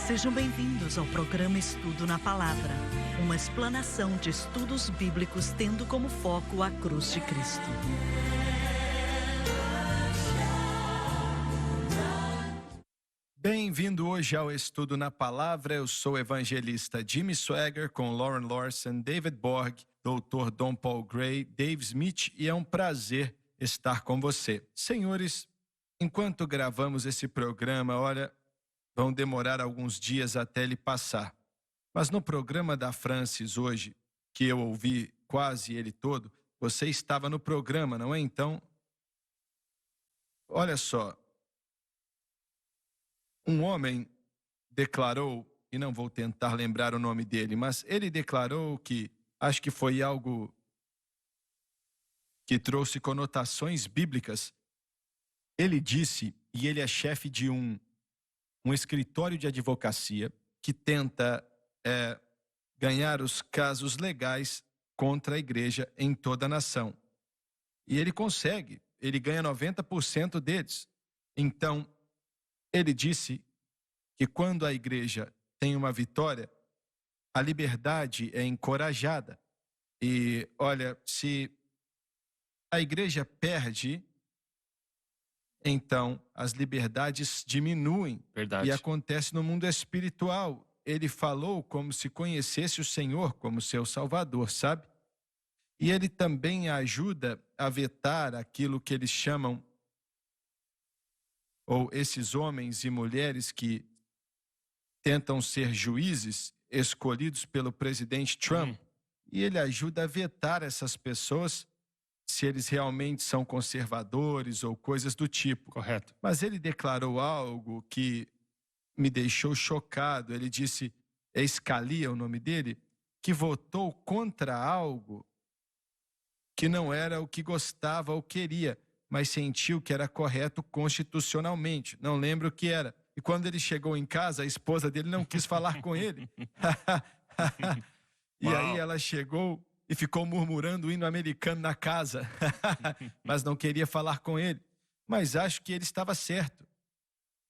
Sejam bem-vindos ao programa Estudo na Palavra, uma explanação de estudos bíblicos tendo como foco a cruz de Cristo. Bem-vindo hoje ao Estudo na Palavra. Eu sou o evangelista Jimmy Swaggart com Lauren Lawson, David Borg, Dr. Don Paul Gray, Dave Smith, e é um prazer estar com você. Senhores, enquanto gravamos esse programa, olha, vão demorar alguns dias até ele passar. Mas no programa da Francis hoje, que eu ouvi quase ele todo, você estava no programa, não é? Então, olha só. Um homem declarou, e não vou tentar lembrar o nome dele, mas ele declarou que, acho que foi algo que trouxe conotações bíblicas. Ele disse, e ele é chefe de um escritório de advocacia que tenta ganhar os casos legais contra a igreja em toda a nação. E ele consegue, ele ganha 90% deles. Então, ele disse que quando a igreja tem uma vitória, a liberdade é encorajada. E, olha, se a igreja perde, então as liberdades diminuem. Verdade. E acontece no mundo espiritual. Ele falou como se conhecesse o Senhor como seu Salvador, sabe? E ele também ajuda a vetar aquilo que eles chamam, ou esses homens e mulheres que tentam ser juízes escolhidos pelo presidente Trump, e ele ajuda a vetar essas pessoas se eles realmente são conservadores ou coisas do tipo. Correto. Mas ele declarou algo que me deixou chocado. Ele disse, é Scalia o nome dele, que votou contra algo que não era o que gostava ou queria, mas sentiu que era correto constitucionalmente. Não lembro o que era. E quando ele chegou em casa, a esposa dele não quis falar com ele. E aí ela chegou e ficou murmurando o hino americano na casa, mas não queria falar com ele. Mas acho que ele estava certo.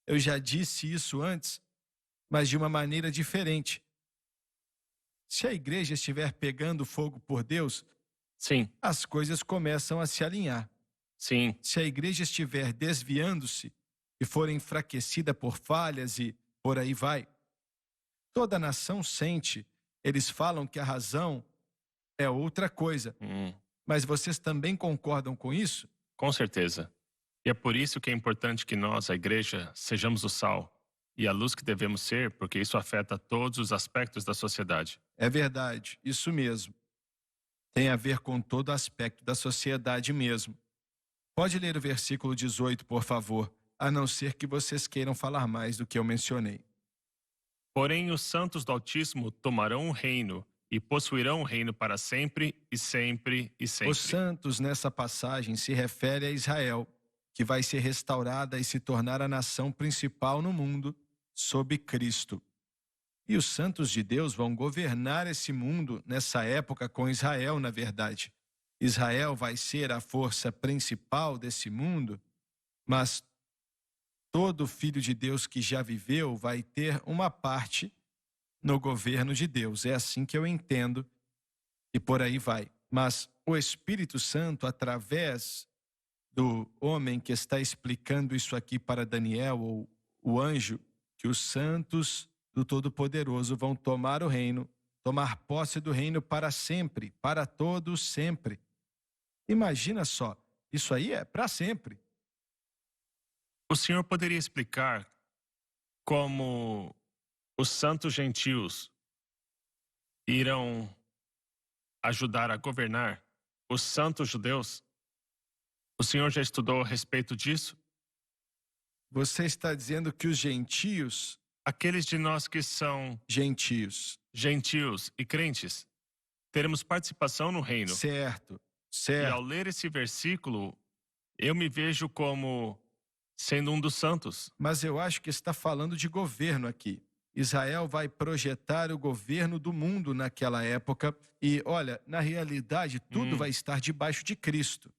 Eu já disse isso antes, mas de uma maneira diferente. Se a igreja estiver pegando fogo por Deus, Sim. as coisas começam a se alinhar. Sim. Se a igreja estiver desviando-se e for enfraquecida por falhas e por aí vai, toda a nação sente. Eles falam que a razão é outra coisa. Mas vocês também concordam com isso? Com certeza. E é por isso que é importante que nós, a igreja, sejamos o sal e a luz que devemos ser, porque isso afeta todos os aspectos da sociedade. É verdade, isso mesmo. Tem a ver com todo aspecto da sociedade mesmo. Pode ler o versículo 18, por favor, a não ser que vocês queiram falar mais do que eu mencionei. Porém, os santos do Altíssimo tomarão o reino e possuirão o reino para sempre e sempre e sempre. Os santos nessa passagem se refere a Israel, que vai ser restaurada e se tornar a nação principal no mundo sob Cristo. E os santos de Deus vão governar esse mundo nessa época com Israel, na verdade. Israel vai ser a força principal desse mundo, mas todo filho de Deus que já viveu vai ter uma parte no governo de Deus. É assim que eu entendo e por aí vai. Mas o Espírito Santo, através do homem que está explicando isso aqui para Daniel, ou o anjo, que os santos do Todo-Poderoso vão tomar o reino, tomar posse do reino para sempre, para todos sempre. Imagina só, isso aí é para sempre. O senhor poderia explicar como os santos gentios irão ajudar a governar os santos judeus? O senhor já estudou a respeito disso? Você está dizendo que os gentios... Aqueles de nós que são gentios e crentes, teremos participação no reino. Certo. E ao ler esse versículo, eu me vejo como sendo um dos santos. Mas eu acho que está falando de governo aqui. Israel vai projetar o governo do mundo naquela época. E olha, na realidade, tudo vai estar debaixo de Cristo.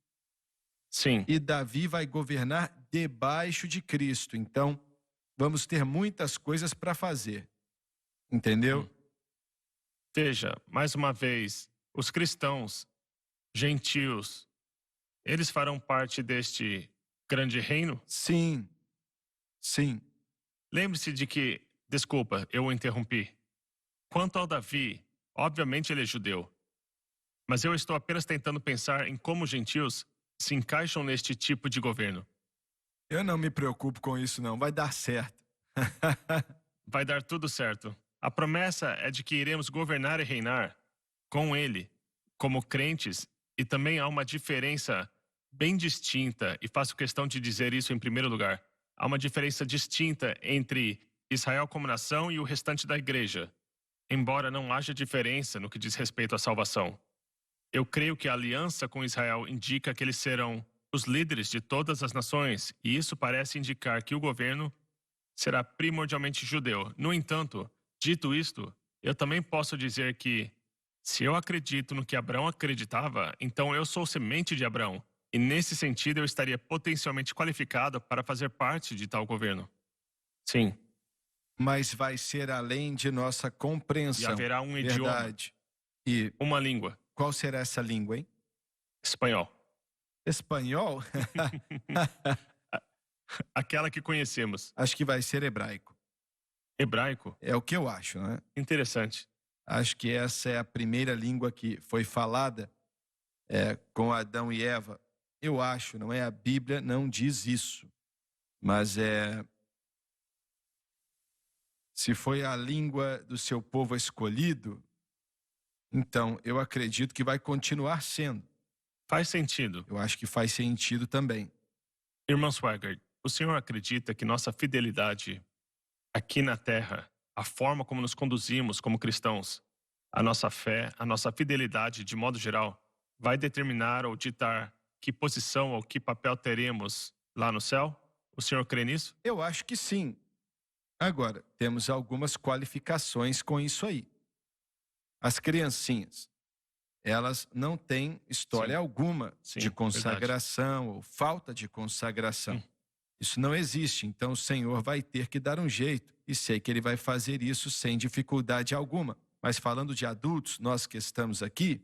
Sim. E Davi vai governar debaixo de Cristo. Então, vamos ter muitas coisas para fazer. Entendeu? Veja, mais uma vez, os cristãos, gentios, eles farão parte deste grande reino? Sim, sim. Lembre-se de que, desculpa, eu o interrompi. Quanto ao Davi, obviamente ele é judeu. Mas eu estou apenas tentando pensar em como os gentios se encaixam neste tipo de governo. Eu não me preocupo com isso, não. Vai dar certo. Vai dar tudo certo. A promessa é de que iremos governar e reinar com ele, como crentes, e também há uma diferença bem distinta, e faço questão de dizer isso em primeiro lugar. Há uma diferença distinta entre Israel como nação e o restante da igreja, embora não haja diferença no que diz respeito à salvação. Eu creio que a aliança com Israel indica que eles serão os líderes de todas as nações, e isso parece indicar que o governo será primordialmente judeu. No entanto, dito isto, eu também posso dizer que, se eu acredito no que Abraão acreditava, então eu sou semente de Abraão, e nesse sentido eu estaria potencialmente qualificado para fazer parte de tal governo. Sim, Mas vai ser além de nossa e compreensão. haverá um idioma, Verdade. E uma língua, qual será essa língua, hein? espanhol. Espanhol? Aquela que conhecemos. Acho que vai ser hebraico. Hebraico? É o que eu acho, né? Interessante. Acho que essa é a primeira língua que foi falada com Adão e Eva. Eu acho, não é? A Bíblia não diz isso. Mas se foi a língua do seu povo escolhido, então eu acredito que vai continuar sendo. Faz sentido. Eu acho que faz sentido também. Irmão Swagger, o senhor acredita que nossa fidelidade aqui na Terra, a forma como nos conduzimos como cristãos, a nossa fé, a nossa fidelidade de modo geral, vai determinar ou ditar que posição ou que papel teremos lá no céu? O senhor crê nisso? Eu acho que sim. Agora, temos algumas qualificações com isso aí. As criancinhas, elas não têm história Sim. alguma Sim, de consagração ou falta de consagração. Isso não existe, então o Senhor vai ter que dar um jeito, e sei que Ele vai fazer isso sem dificuldade alguma. Mas falando de adultos, nós que estamos aqui,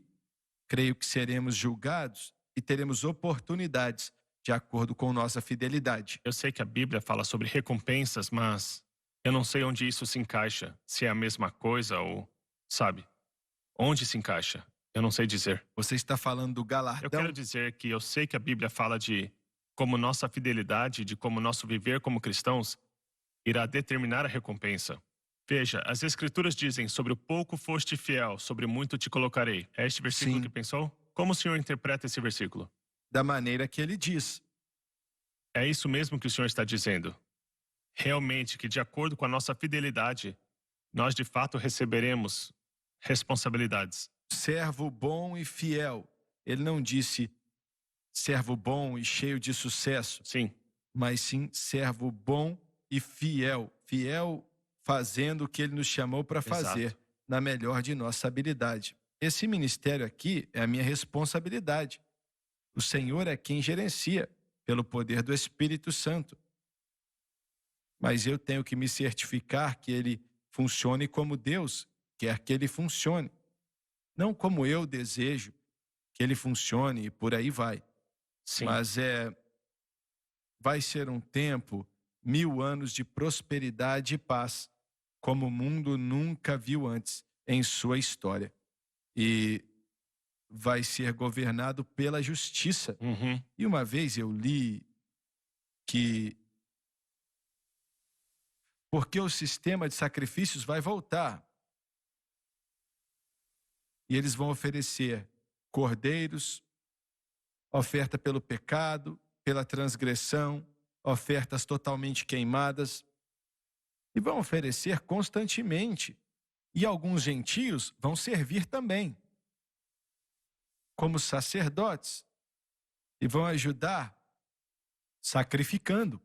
creio que seremos julgados e teremos oportunidades de acordo com nossa fidelidade. Eu sei que a Bíblia fala sobre recompensas, mas eu não sei onde isso se encaixa. Se é a mesma coisa ou, sabe, onde se encaixa. Eu não sei dizer. Você está falando do Eu galardão? quero dizer que eu sei que a Bíblia fala de como nossa fidelidade, de como nosso viver como cristãos irá determinar a recompensa. Veja, as Escrituras dizem: sobre o pouco foste fiel, sobre muito te colocarei. É este versículo Sim. que pensou? Como o senhor interpreta esse versículo? Da maneira que Ele diz. É isso mesmo que o senhor está dizendo. Realmente que, de acordo com a nossa fidelidade, nós de fato receberemos responsabilidades. Servo bom e fiel. Ele não disse servo bom e cheio de sucesso, Sim, mas sim servo bom e fiel. Fiel fazendo o que Ele nos chamou para fazer, exato. na melhor de nossa habilidade. Esse ministério aqui é a minha responsabilidade. O Senhor é quem gerencia, pelo poder do Espírito Santo. Mas eu tenho que me certificar que ele funcione como Deus quer que ele funcione. Não como eu desejo que ele funcione e por aí vai. Sim, Mas vai ser um tempo, 1000 anos de prosperidade e paz, como o mundo nunca viu antes em sua história. E vai ser governado pela justiça. uhum. E uma vez eu li que porque o sistema de sacrifícios vai voltar. E eles vão oferecer cordeiros, oferta pelo pecado, pela transgressão, ofertas totalmente queimadas. E vão oferecer constantemente. E alguns gentios vão servir também, como sacerdotes, e vão ajudar sacrificando,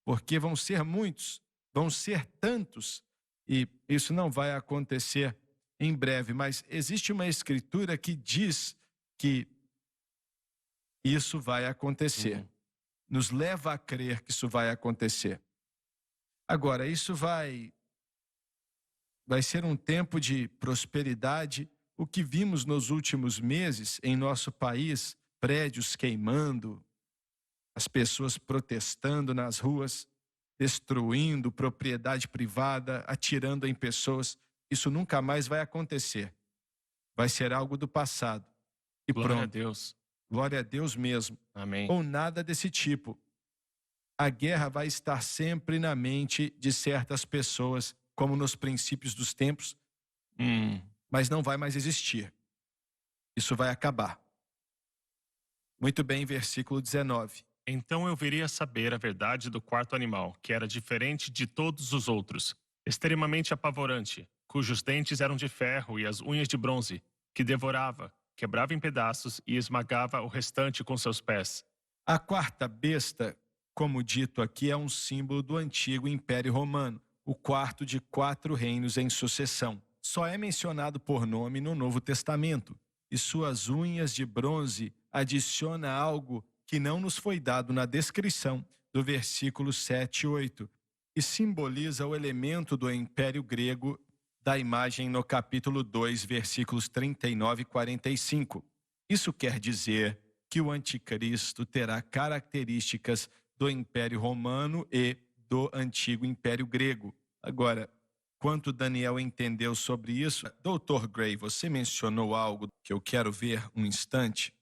porque vão ser muitos, vão ser tantos, e isso não vai acontecer em breve, mas existe uma escritura que diz que isso vai acontecer. Uhum. Nos leva a crer que isso vai acontecer. Agora, isso vai ser um tempo de prosperidade. O que vimos nos últimos meses em nosso país, prédios queimando, as pessoas protestando nas ruas, destruindo propriedade privada, atirando em pessoas, isso nunca mais vai acontecer. Vai ser algo do passado. E Glória a pronto. Deus. Glória a Deus mesmo. Amém. Ou nada desse tipo. A guerra vai estar sempre na mente de certas pessoas, como nos princípios dos tempos, mas não vai mais existir. Isso vai acabar. Muito bem, versículo 19. Então eu viria saber a verdade do quarto animal, que era diferente de todos os outros, extremamente apavorante, cujos dentes eram de ferro e as unhas de bronze, que devorava, quebrava em pedaços e esmagava o restante com seus pés. A quarta besta, como dito aqui, é um símbolo do antigo Império Romano, o quarto de 4 reinos em sucessão. Só é mencionado por nome no Novo Testamento, e suas unhas de bronze adiciona algo que não nos foi dado na descrição do versículo 7 e 8, e simboliza o elemento do Império Grego da imagem no capítulo 2, versículos 39 e 45. Isso quer dizer que o anticristo terá características do Império Romano e do antigo Império Grego. Agora, quanto Daniel entendeu sobre isso, Dr. Gray, você mencionou algo que eu quero ver um instante.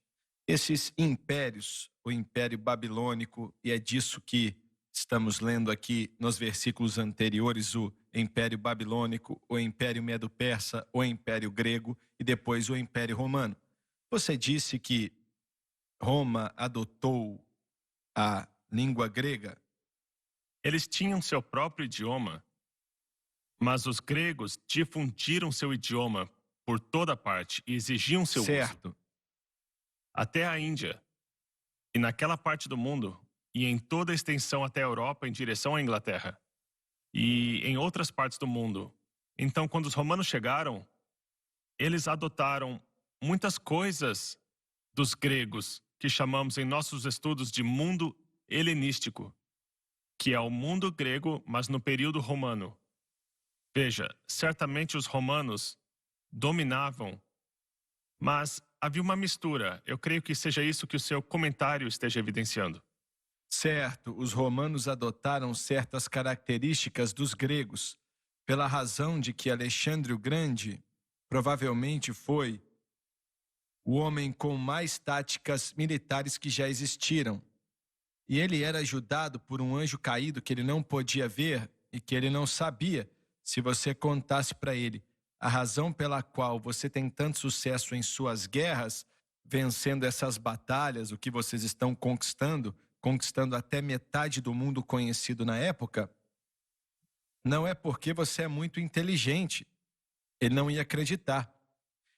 Esses impérios, o Império Babilônico, e é disso que estamos lendo aqui nos versículos anteriores, o Império Babilônico, o Império Medo-Persa, o Império Grego e depois o Império Romano. Você disse que Roma adotou a língua grega? Eles tinham seu próprio idioma, mas os gregos difundiram seu idioma por toda parte e exigiam seu uso. Certo. Até a Índia, e naquela parte do mundo, e em toda a extensão até a Europa em direção à Inglaterra, e em outras partes do mundo. Então, quando os romanos chegaram, eles adotaram muitas coisas dos gregos, que chamamos em nossos estudos de mundo helenístico, que é o mundo grego, mas no período romano. Veja, certamente os romanos dominavam, mas havia uma mistura. Eu creio que seja isso que o seu comentário esteja evidenciando. Certo, os romanos adotaram certas características dos gregos, pela razão de que Alexandre o Grande provavelmente foi o homem com mais táticas militares que já existiram. E ele era ajudado por um anjo caído que ele não podia ver e que ele não sabia. Se você contasse para ele a razão pela qual você tem tanto sucesso em suas guerras, vencendo essas batalhas, o que vocês estão conquistando até metade do mundo conhecido na época, não é porque você é muito inteligente. Ele não ia acreditar.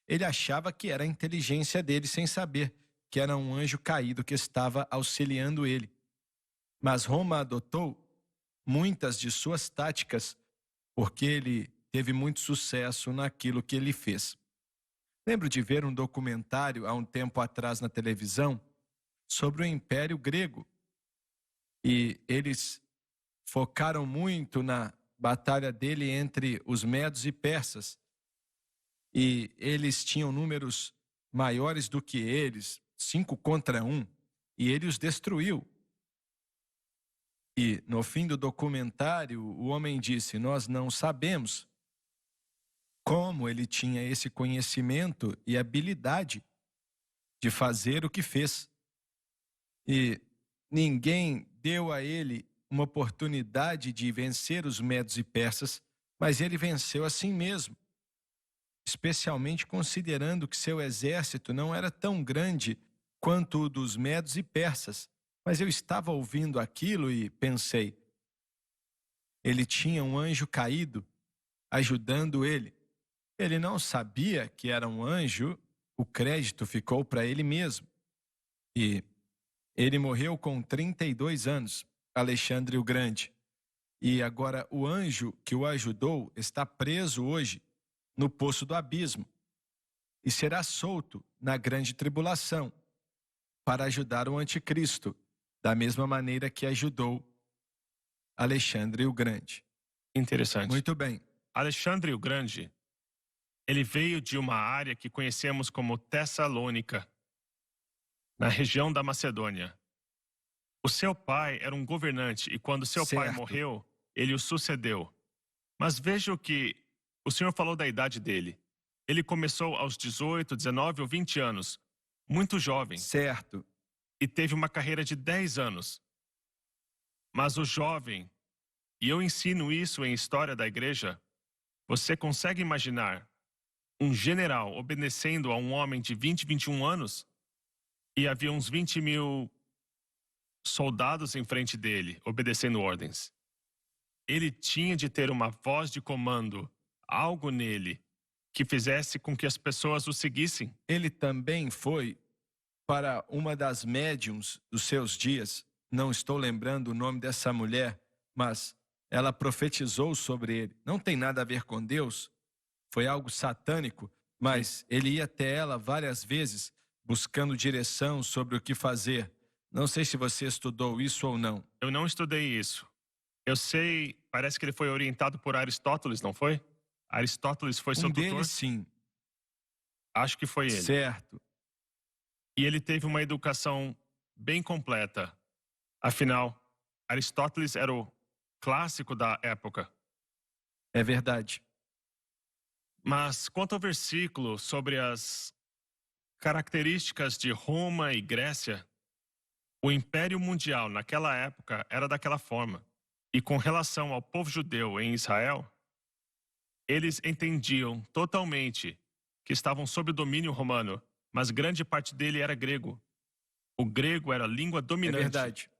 Ele achava que era a inteligência dele, sem saber que era um anjo caído que estava auxiliando ele. Mas Roma adotou muitas de suas táticas porque ele teve muito sucesso naquilo que ele fez. Lembro de ver um documentário há um tempo atrás na televisão sobre o Império Grego. E eles focaram muito na batalha dele entre os medos e persas. E eles tinham números maiores do que eles, 5 contra 1, e ele os destruiu. E no fim do documentário, o homem disse: nós não sabemos como ele tinha esse conhecimento e habilidade de fazer o que fez. E ninguém deu a ele uma oportunidade de vencer os medos e persas, mas ele venceu assim mesmo, especialmente considerando que seu exército não era tão grande quanto o dos medos e persas. Mas eu estava ouvindo aquilo e pensei, ele tinha um anjo caído ajudando ele. Ele não sabia que era um anjo, o crédito ficou para ele mesmo. E ele morreu com 32 anos, Alexandre o Grande. E agora o anjo que o ajudou está preso hoje no poço do abismo e será solto na grande tribulação para ajudar o anticristo, da mesma maneira que ajudou Alexandre o Grande. Interessante. Muito bem. Alexandre o Grande, ele veio de uma área que conhecemos como Tessalônica, na região da Macedônia. O seu pai era um governante e quando seu pai Certo. morreu, ele o sucedeu. Mas veja o que o senhor falou da idade dele. Ele começou aos 18, 19 ou 20 anos, muito jovem, Certo. e teve uma carreira de 10 anos. Mas o jovem, e eu ensino isso em História da Igreja, você consegue imaginar um general obedecendo a um homem de 20, 21 anos? E havia uns 20.000 soldados em frente dele, obedecendo ordens. Ele tinha de ter uma voz de comando, algo nele, que fizesse com que as pessoas o seguissem. Ele também foi para uma das médiums dos seus dias. Não estou lembrando o nome dessa mulher, mas ela profetizou sobre ele. Não tem nada a ver com Deus, foi algo satânico, mas ele ia até ela várias vezes buscando direção sobre o que fazer. Não sei se você estudou isso ou não. Eu não estudei isso. Eu sei, parece que ele foi orientado por Aristóteles, não foi? Aristóteles foi seu Um tutor? deles, sim. Acho que foi ele. Certo. E ele teve uma educação bem completa. Afinal, Aristóteles era o clássico da época. É verdade. Mas quanto ao versículo sobre as características de Roma e Grécia, o Império Mundial naquela época era daquela forma. E com relação ao povo judeu em Israel, eles entendiam totalmente que estavam sob o domínio romano, mas grande parte dele era grego. O grego era a língua É dominante. verdade.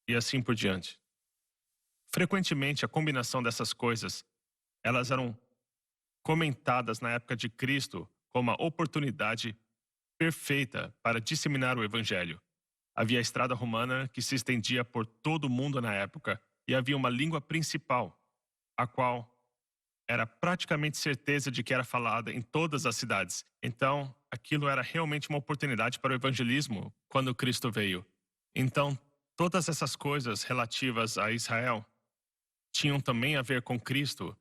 E assim por diante. Frequentemente, a combinação dessas coisas, elas eram comentadas na época de Cristo como a oportunidade perfeita para disseminar o evangelho. Havia a estrada romana que se estendia por todo o mundo na época e havia uma língua principal, a qual era praticamente certeza de que era falada em todas as cidades. Então, aquilo era realmente uma oportunidade para o evangelismo quando Cristo veio. Então, todas essas coisas relativas a Israel tinham também a ver com Cristo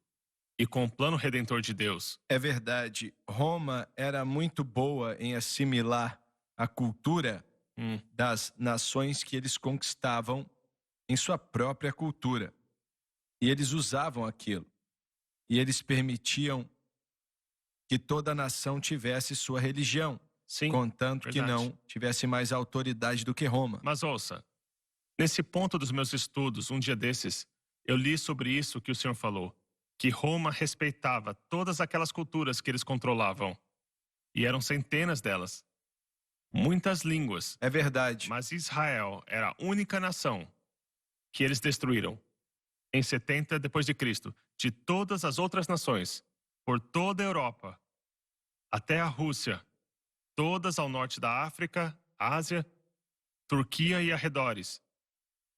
e com o plano redentor de Deus. É verdade. Roma era muito boa em assimilar a cultura das nações que eles conquistavam em sua própria cultura. E eles usavam aquilo. E eles permitiam que toda nação tivesse sua religião, Sim, contanto que verdade. não tivesse mais autoridade do que Roma. Mas ouça, nesse ponto dos meus estudos, um dia desses, eu li sobre isso que o senhor falou, que Roma respeitava todas aquelas culturas que eles controlavam. E eram centenas delas. Muitas línguas. É verdade. Mas Israel era a única nação que eles destruíram em 70 depois de Cristo, de todas as outras nações, por toda a Europa, até a Rússia, todas ao norte da África, Ásia, Turquia e arredores.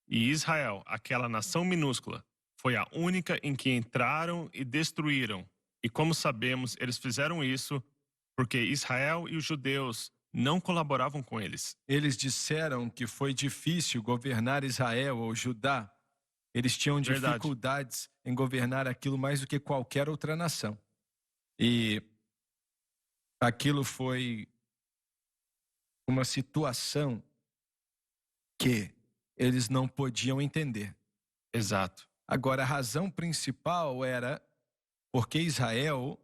E Israel, aquela nação minúscula, foi a única em que entraram e destruíram. E como sabemos, eles fizeram isso porque Israel e os judeus não colaboravam com eles. Eles disseram que foi difícil governar Israel ou Judá. Eles tinham Verdade. dificuldades em governar aquilo mais do que qualquer outra nação. E aquilo foi uma situação que eles não podiam entender. Exato. Agora, a razão principal era porque Israel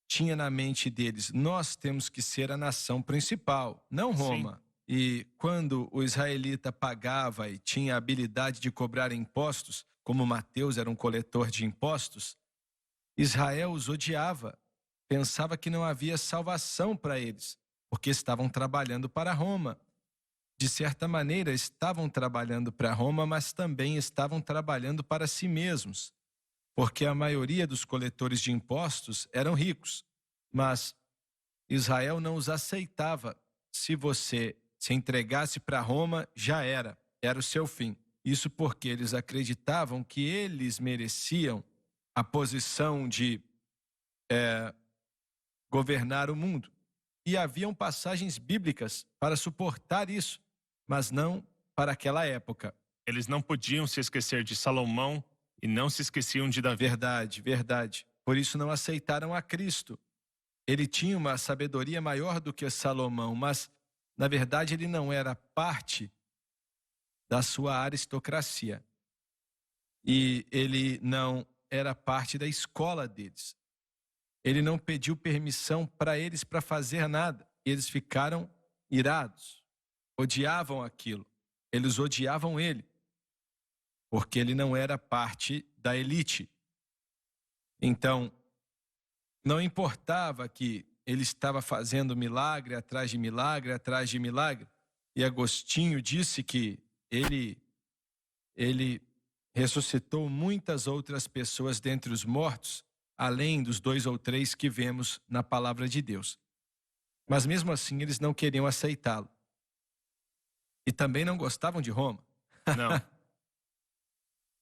tinha na mente deles, nós temos que ser a nação principal, não Roma. E quando o israelita pagava e tinha a habilidade de cobrar impostos, como Mateus era um coletor de impostos, Israel os odiava, pensava que não havia salvação para eles, porque estavam trabalhando para Roma. De certa maneira, estavam trabalhando para Roma, mas também estavam trabalhando para si mesmos, porque a maioria dos coletores de impostos eram ricos. Mas Israel não os aceitava. Se você se entregasse para Roma, já era o seu fim. Isso porque eles acreditavam que eles mereciam a posição de governar o mundo. E haviam passagens bíblicas para suportar isso, mas não para aquela época. Eles não podiam se esquecer de Salomão e não se esqueciam de Davi. Verdade, verdade. Por isso não aceitaram a Cristo. Ele tinha uma sabedoria maior do que Salomão, mas, na verdade, ele não era parte da sua aristocracia. E ele não era parte da escola deles. Ele não pediu permissão para eles para fazer nada. Eles ficaram irados, odiavam aquilo. Eles odiavam ele, porque ele não era parte da elite. Então, não importava que ele estava fazendo milagre atrás de milagre, atrás de milagre. E Agostinho disse que ele ressuscitou muitas outras pessoas dentre os mortos, além dos 2 ou 3 que vemos na palavra de Deus. Mas mesmo assim, eles não queriam aceitá-lo. E também não gostavam de Roma. Não.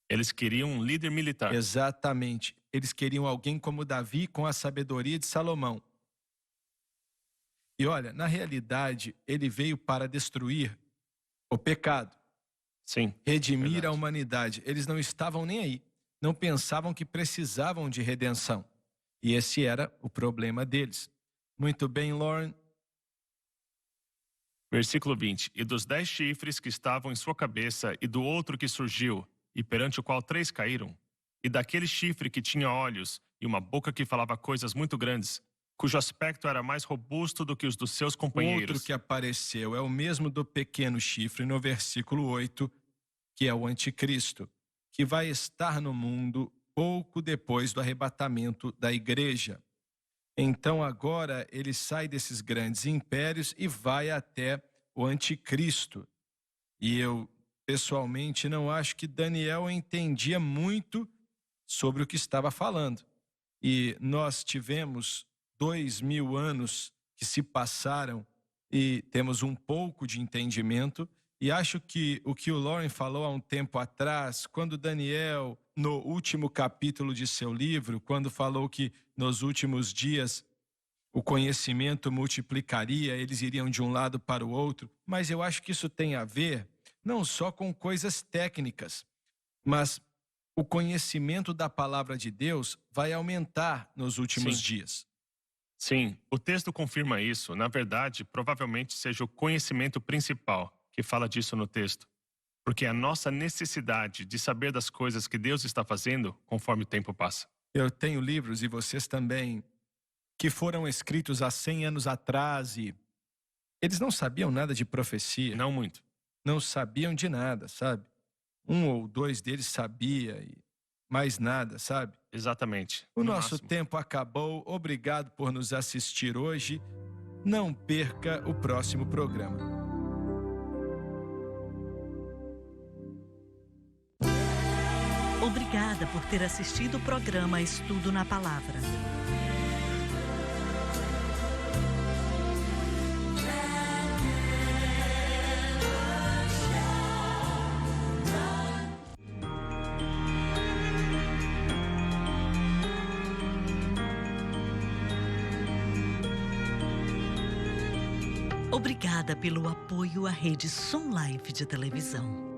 Eles queriam um líder militar. Exatamente. Eles queriam alguém como Davi com a sabedoria de Salomão. E olha, na realidade, ele veio para destruir o pecado. Sim. Redimir verdade. a humanidade. Eles não estavam nem aí. Não pensavam que precisavam de redenção. E esse era o problema deles. Muito bem, Lauren. Versículo 20. E dos 10 chifres que estavam em sua cabeça, e do outro que surgiu, e perante o qual 3 caíram, e daquele chifre que tinha olhos, e uma boca que falava coisas muito grandes, cujo aspecto era mais robusto do que os dos seus O companheiros. outro que apareceu é o mesmo do pequeno chifre no versículo 8, que é o anticristo, que vai estar no mundo pouco depois do arrebatamento da igreja. Então agora ele sai desses grandes impérios e vai até o anticristo. E eu, pessoalmente, não acho que Daniel entendia muito sobre o que estava falando. E nós tivemos 2000 anos que se passaram e temos um pouco de entendimento. E acho que o Lauren falou há um tempo atrás, quando Daniel, no último capítulo de seu livro, quando falou que nos últimos dias o conhecimento multiplicaria, eles iriam de um lado para o outro, mas eu acho que isso tem a ver não só com coisas técnicas, mas o conhecimento da palavra de Deus vai aumentar nos últimos Sim. dias. Sim, o texto confirma isso. Na verdade, provavelmente seja o conhecimento principal que fala disso no texto. Porque é a nossa necessidade de saber das coisas que Deus está fazendo conforme o tempo passa. Eu tenho livros, e vocês também, que foram escritos há 100 anos atrás e eles não sabiam nada de profecia. Não muito. Não sabiam de nada, sabe? 1 ou 2 deles sabia e mais nada, sabe? Exatamente. O No nosso máximo. tempo acabou. Obrigado por nos assistir hoje. Não perca o próximo programa. Obrigada por ter assistido o programa Estudo na Palavra. Obrigada pelo apoio à rede Som Life de televisão.